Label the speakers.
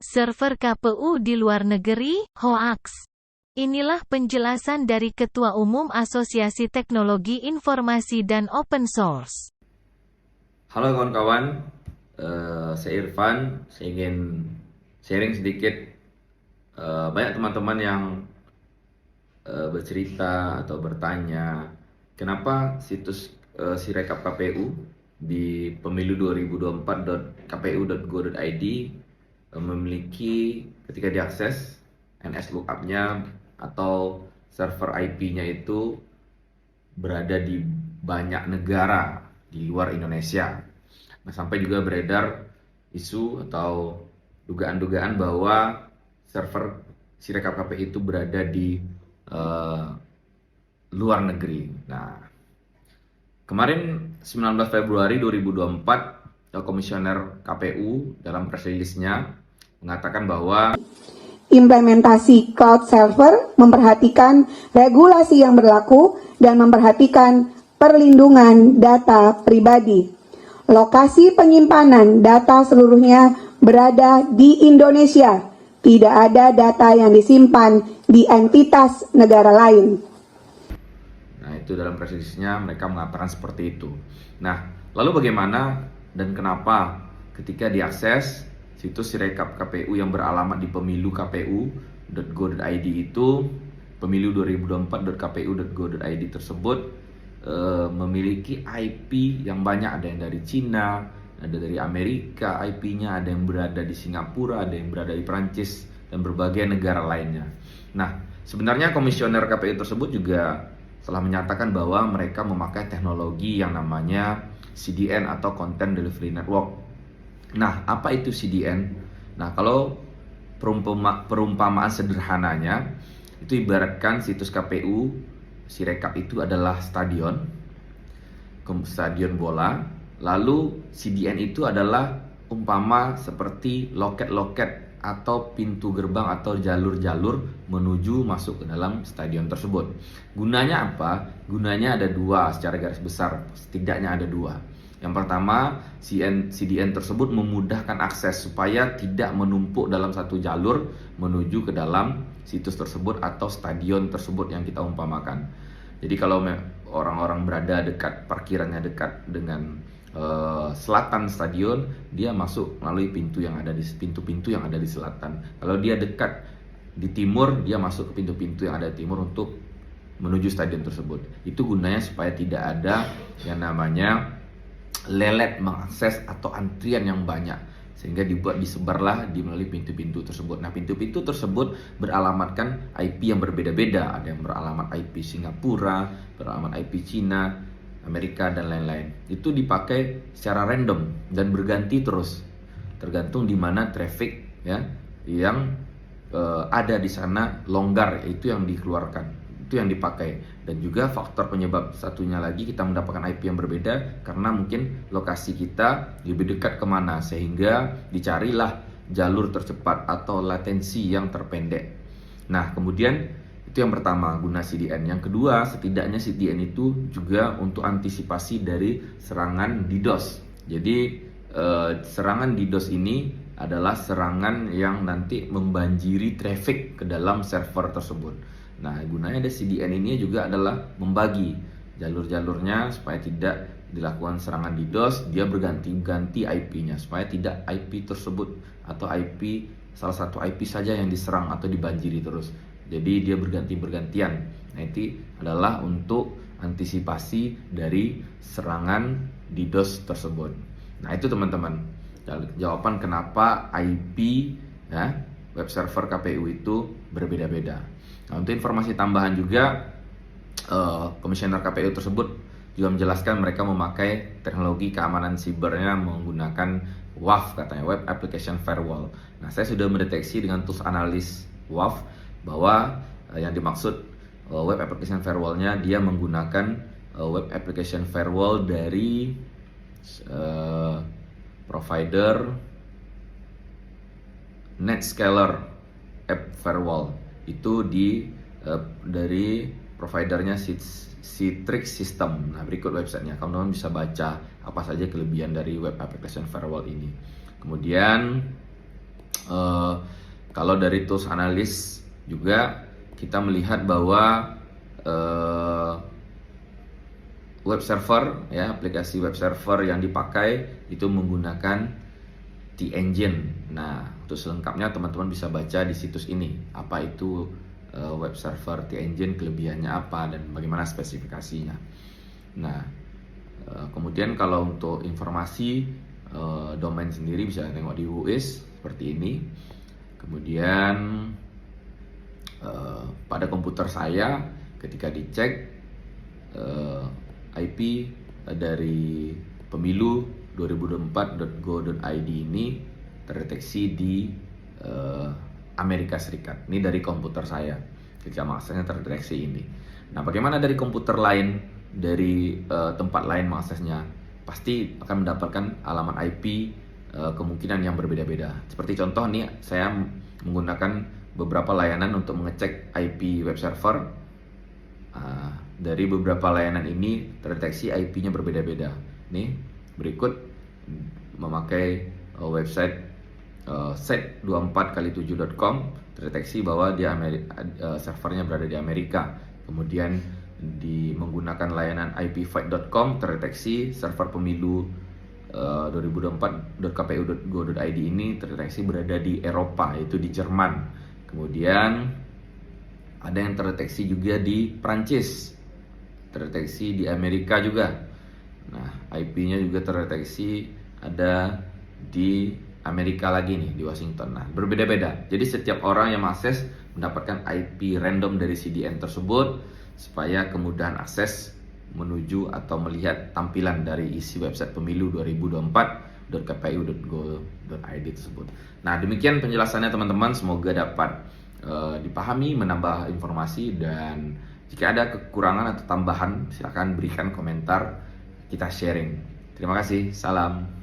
Speaker 1: Server KPU di luar negeri, hoaks. Inilah penjelasan dari Ketua Umum Asosiasi Teknologi Informasi dan Open Source.
Speaker 2: Halo kawan-kawan, saya Irfan. Saya ingin sharing sedikit. Banyak teman-teman yang bercerita atau bertanya, kenapa situs Sirekap KPU di pemilu 2024.kpu.go.id memiliki ketika diakses NS lookup-nya atau server IP-nya itu berada di banyak negara di luar Indonesia. Nah, sampai juga beredar isu atau dugaan-dugaan bahwa server Sirekap KPU itu berada di luar negeri. Nah, kemarin 19 Februari 2024, Komisioner KPU dalam press release-nya mengatakan bahwa
Speaker 3: implementasi cloud server memperhatikan regulasi yang berlaku dan memperhatikan perlindungan data pribadi. Lokasi penyimpanan data seluruhnya berada di Indonesia. Tidak ada data yang disimpan di entitas negara lain.
Speaker 2: Nah, itu dalam press release-nya mereka mengatakan seperti itu. Nah, lalu bagaimana dan kenapa ketika diakses situs Sirekap KPU yang beralamat di pemilu kpu.go.id itu, pemilu 2024.kpu.go.id tersebut memiliki IP yang banyak, ada yang dari Cina, ada dari Amerika IP-nya, ada yang berada di Singapura, ada yang berada di Prancis, dan berbagai negara lainnya. Nah, sebenarnya komisioner KPU tersebut juga telah menyatakan bahwa mereka memakai teknologi yang namanya CDN atau Content Delivery Network. Nah, apa itu CDN? Nah, kalau perumpamaan sederhananya, itu ibaratkan situs KPU Sirekap itu adalah stadion bola. Lalu CDN itu adalah umpama seperti loket-loket atau pintu gerbang atau jalur-jalur menuju masuk ke dalam stadion tersebut. Gunanya apa? Gunanya ada dua secara garis besar, setidaknya ada dua. Yang pertama, CDN tersebut memudahkan akses supaya tidak menumpuk dalam satu jalur menuju ke dalam situs tersebut atau stadion tersebut yang kita umpamakan. Jadi kalau orang-orang berada dekat, parkirannya dekat dengan selatan stadion, dia masuk melalui pintu-pintu yang ada di selatan. Kalau dia dekat di timur, dia masuk ke pintu-pintu yang ada di timur untuk menuju stadion tersebut. Itu gunanya supaya tidak ada yang namanya lelet mengakses atau antrian yang banyak, sehingga disebarlah melalui pintu-pintu tersebut. Nah, pintu-pintu tersebut beralamatkan IP yang berbeda-beda. Ada yang beralamat IP Singapura, beralamat IP Cina, Amerika, dan lain-lain. Itu dipakai secara random dan berganti terus, tergantung di mana traffic ya yang ada di sana longgar, itu yang dikeluarkan, itu yang dipakai. Dan juga faktor penyebab satunya lagi, kita mendapatkan IP yang berbeda karena mungkin lokasi kita lebih dekat kemana, sehingga dicarilah jalur tercepat atau latensi yang terpendek. Nah, kemudian itu yang pertama, guna CDN. Yang kedua, setidaknya CDN itu juga untuk antisipasi dari serangan DDoS. Jadi serangan DDoS ini adalah serangan yang nanti membanjiri traffic ke dalam server tersebut. Nah, gunanya ada CDN ini juga adalah membagi jalur-jalurnya supaya tidak dilakukan serangan DDoS. Dia berganti-ganti IP-nya supaya tidak IP tersebut atau IP salah satu IP saja yang diserang atau dibanjiri terus. Jadi dia berganti-bergantian. Nah, itu adalah untuk antisipasi dari serangan DDoS tersebut. Nah, itu teman-teman jawaban kenapa IP ya, web server KPU itu berbeda-beda. Nah, untuk informasi tambahan juga, komisioner KPU tersebut juga menjelaskan mereka memakai teknologi keamanan sibernya menggunakan WAF, katanya Web Application Firewall. Nah, saya sudah mendeteksi dengan tools analis WAF bahwa yang dimaksud Web Application Firewall-nya, dia menggunakan Web Application Firewall dari provider Netscaler App Firewall. Itu dari providernya Citrix System. Nah, berikut websitenya, kamu bisa baca apa saja kelebihan dari Web Application Firewall ini. Kemudian Kalau dari tools analis juga kita melihat bahwa web server, ya, aplikasi web server yang dipakai itu menggunakan T-Engine. Nah, untuk selengkapnya teman-teman bisa baca di situs ini apa itu web server T-Engine, kelebihannya apa dan bagaimana spesifikasinya. Nah, kemudian kalau untuk informasi domain sendiri bisa tengok di Whois seperti ini. Kemudian pada komputer saya ketika dicek IP dari pemilu 2024.go.id ini terdeteksi di Amerika Serikat. Ini dari komputer saya ketika mengaksesnya terdeteksi ini. Nah, bagaimana dari komputer lain, dari tempat lain mengaksesnya? Pasti akan mendapatkan alamat IP kemungkinan yang berbeda-beda. Seperti contoh nih, saya menggunakan beberapa layanan untuk mengecek IP web server. Dari beberapa layanan ini terdeteksi IP-nya berbeda-beda. Nih, berikut memakai website set24x7.com, terdeteksi bahwa di servernya berada di Amerika. Kemudian menggunakan layanan ipfight.com, terdeteksi server pemilu 2024.kpu.go.id ini terdeteksi berada di Eropa, yaitu di Jerman. Kemudian ada yang terdeteksi juga di Prancis, terdeteksi di Amerika juga. Nah, IP-nya juga terdeteksi ada di Amerika lagi nih, di Washington. Nah, berbeda-beda. Jadi setiap orang yang mengakses mendapatkan IP random dari CDN tersebut supaya kemudahan akses menuju atau melihat tampilan dari isi website pemilu 2024.kpu.go.id tersebut. Nah, demikian penjelasannya teman-teman, semoga dapat dipahami, menambah informasi, dan jika ada kekurangan atau tambahan silakan berikan komentar, kita sharing. Terima kasih, salam.